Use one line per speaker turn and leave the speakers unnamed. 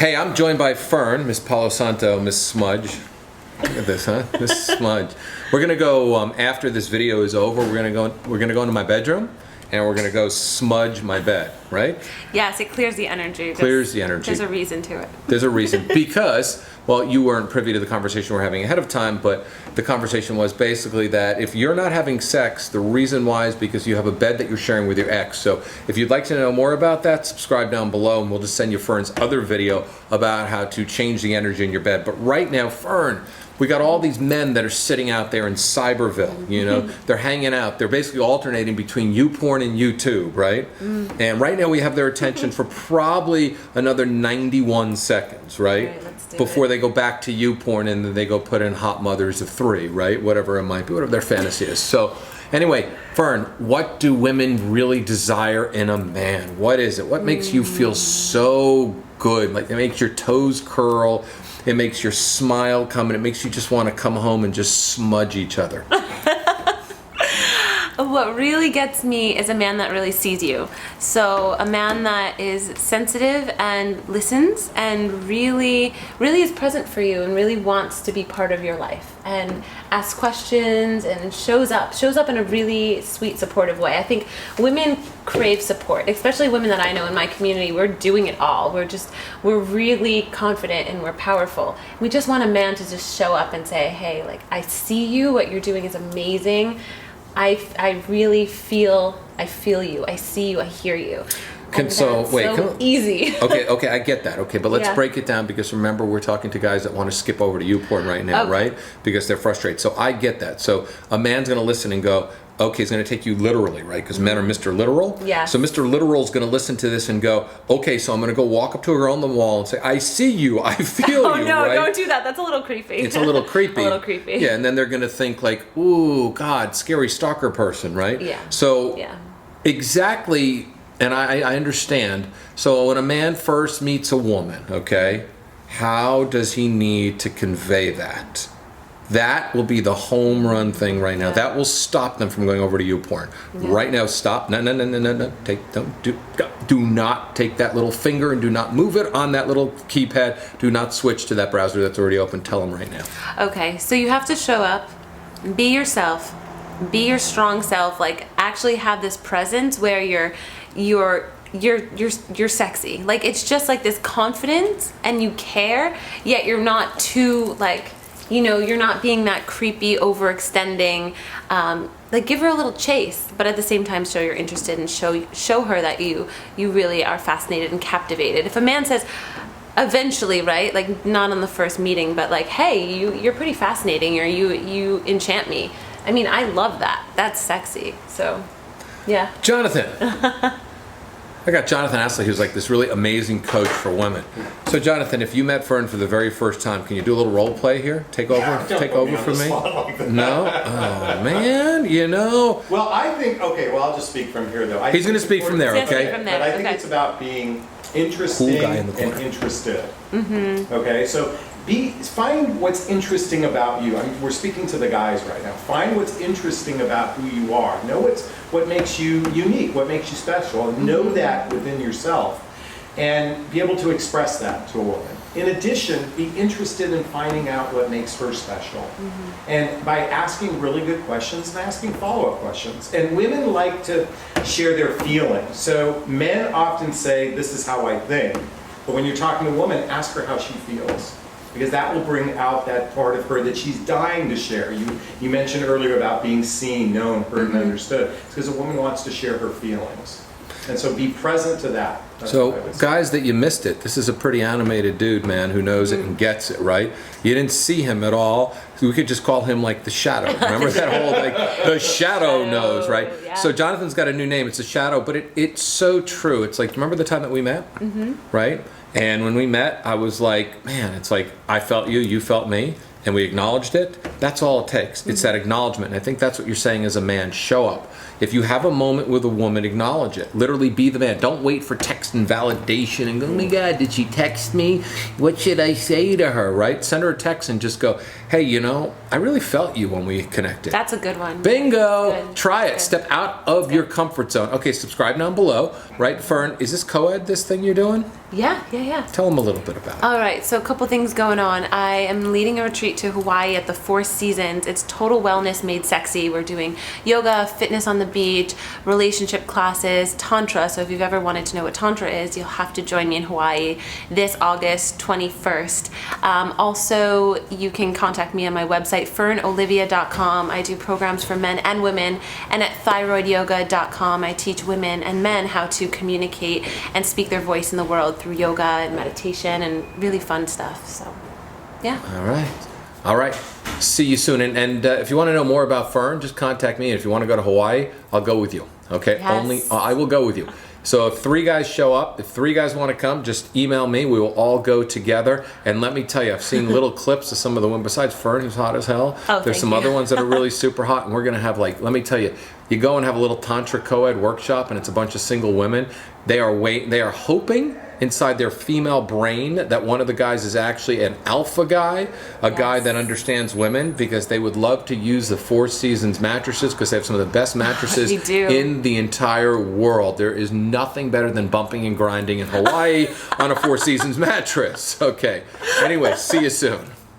Hey, I'm joined by Fern, Miss Palo Santo, Miss Smudge. Look at this, huh? Miss Smudge. We're gonna go after this video is over. We're gonna go into my bedroom, and we're gonna go smudge my bed, right?
Yes, it clears the energy.
Clears the energy.
There's a reason to it.
There's a reason because, well, you weren't privy to the conversation we're having ahead of time, but the conversation was basically that if you're not having sex, the reason why is because you have a bed that you're sharing with your ex. So if you'd like to know more about that, subscribe down below, and we'll just send you Fern's other video about how to change the energy in your bed. But right now, Fern, we got all these men that are sitting out there in Cyberville, you know, they're hanging out. They're basically alternating between YouPorn and YouTube, right? And right now we have their attention for probably another 91 seconds, right?
All right, let's do
Before
it.
they go back to YouPorn and then they go put in hot mothers of 3, right? Whatever it might be, whatever their fantasy is. So anyway, Fern, what do women really desire in a man? What is it? What makes you feel so good? Like it makes your toes curl. It makes your smile come, and it makes you just want to come home and just smudge each other.
What really gets me is a man that really sees you. So a man that is sensitive and listens and really is present for you and really wants to be part of your life and asks questions and shows up in a really sweet, supportive way. I think women crave support, especially women that I know in my community. We're doing it all. We're really confident and we're powerful. We just want a man to just show up and say, hey, like, I see you, what you're doing is amazing. I really feel you. I see you. I hear you. Easy.
Okay, I get that. Okay, but let's
Yeah.
break it down because remember we're talking to guys that want to skip over to YouPorn right now,
Okay.
right? Because they're frustrated. So I get that. So a man's going to listen and go, okay, he's going to take you literally, right? Because men are Mr. Literal.
Yeah.
So Mr. Literal is going to listen to this and go, okay, so I'm going to go walk up to a girl on the wall and say, I see you, I feel
Oh
you,
no,
right?
don't do that. That's a little creepy.
It's a little creepy.
A little creepy.
Yeah, and then they're going to think like, ooh, God, scary stalker person, right?
Yeah.
So
Yeah.
exactly, and I understand. So when a man first meets a woman, okay, how does he need to convey that? That will be the home run thing right now.
Yeah.
That will stop them from going over to YouPorn.
Yeah.
Right now, stop. No. Do not take that little finger and do not move it on that little keypad. Do not switch to that browser that's already open. Tell them right now.
Okay, so you have to show up, be yourself, be your strong self, like actually have this presence where you're sexy. Like it's just like this confidence and you care, yet you're not too like, you know, you're not being that creepy, overextending. Like give her a little chase, but at the same time show you're interested and show her that you really are fascinated and captivated. If a man says eventually, right, like not on the first meeting, but like, hey, you're pretty fascinating, or you enchant me. I mean, I love that. That's sexy. So, yeah.
Jonathan. I got Jonathan Astley, who's like this really amazing coach for women. So Jonathan, if you met Fern for the very first time, can you do a little role play here? Take over for me? No? Oh man, you know.
Well, I think, okay, well I'll just speak from here though.
He's going to speak from there,
He's gonna
okay?
speak from there.
But I think
Okay.
it's about being interesting
Cool guy in the
and
corner.
interested. Okay, so find what's interesting about you. I mean, we're speaking to the guys right now. Find what's interesting about who you are. Know what makes you unique, what makes you special, and know that within yourself, and be able to express that to a woman. In addition, be interested in finding out what makes her special. And by asking really good questions and asking follow-up questions. And women like to share their feelings. So men often say, this is how I think. But when you're talking to a woman, ask her how she feels. Because that will bring out that part of her that she's dying to share. You mentioned earlier about being seen, known, heard, and understood. It's because a woman wants to share her feelings. And so be present to that. That's what I
So
would say.
guys that you missed it, this is a pretty animated dude, man, who knows it and gets it, right? You didn't see him at all. We could just call him like the Shadow. Remember that whole like the Shadow knows, right?
Yeah.
So Jonathan's got a new name. It's the Shadow, but it's so true. It's like, remember the time that we met, right? And when we met, I was like, man, it's like I felt you, you felt me, and we acknowledged it, that's all it takes. It's that acknowledgement. And I think that's what you're saying as a man. Show up. If you have a moment with a woman, acknowledge it. Literally be the man. Don't wait for text and validation and go, oh my God, did she text me? What should I say to her, right? Send her a text and just go, hey, you know, I really felt you when we connected.
That's a good one.
Bingo!
Good.
Try it.
Good.
Step out of your comfort zone. Okay, subscribe down below, right? Fern, is this co-ed, this thing you're doing?
Yeah.
Tell them a little bit about it.
All right, so a couple things going on. I am leading a retreat to Hawaii at the Four Seasons. It's total wellness made sexy. We're doing yoga, fitness on the beach, relationship classes, tantra. So if you've ever wanted to know what tantra is, you'll have to join me in Hawaii this August 21st. Also, you can contact me on my website, fernolivia.com. I do programs for men and women. And at thyroidyoga.com, I teach women and men how to communicate and speak their voice in the world through yoga and meditation and really fun stuff. So, yeah.
All right. See you soon. And if you want to know more about Fern, just contact me. And if you want to go to Hawaii, I'll go with you. Okay?
Yes.
I will go with you. So if 3 guys show up, if 3 guys want to come, just email me. We will all go together. And let me tell you, I've seen little clips of some of the women, besides Fern, who's hot as hell.
Oh,
There's some
thank you.
other ones that are really super hot. And we're going to have, like, let me tell you, you go and have a little Tantra co-ed workshop, and it's a bunch of single women. They are hoping inside their female brain that one of the guys is actually an alpha guy, a guy that understands women, because they would love to use the Four Seasons mattresses because they have some of the best mattresses
They do.
in the entire world. There is nothing better than bumping and grinding in Hawaii on a Four Seasons mattress. Okay. Anyway, see you soon.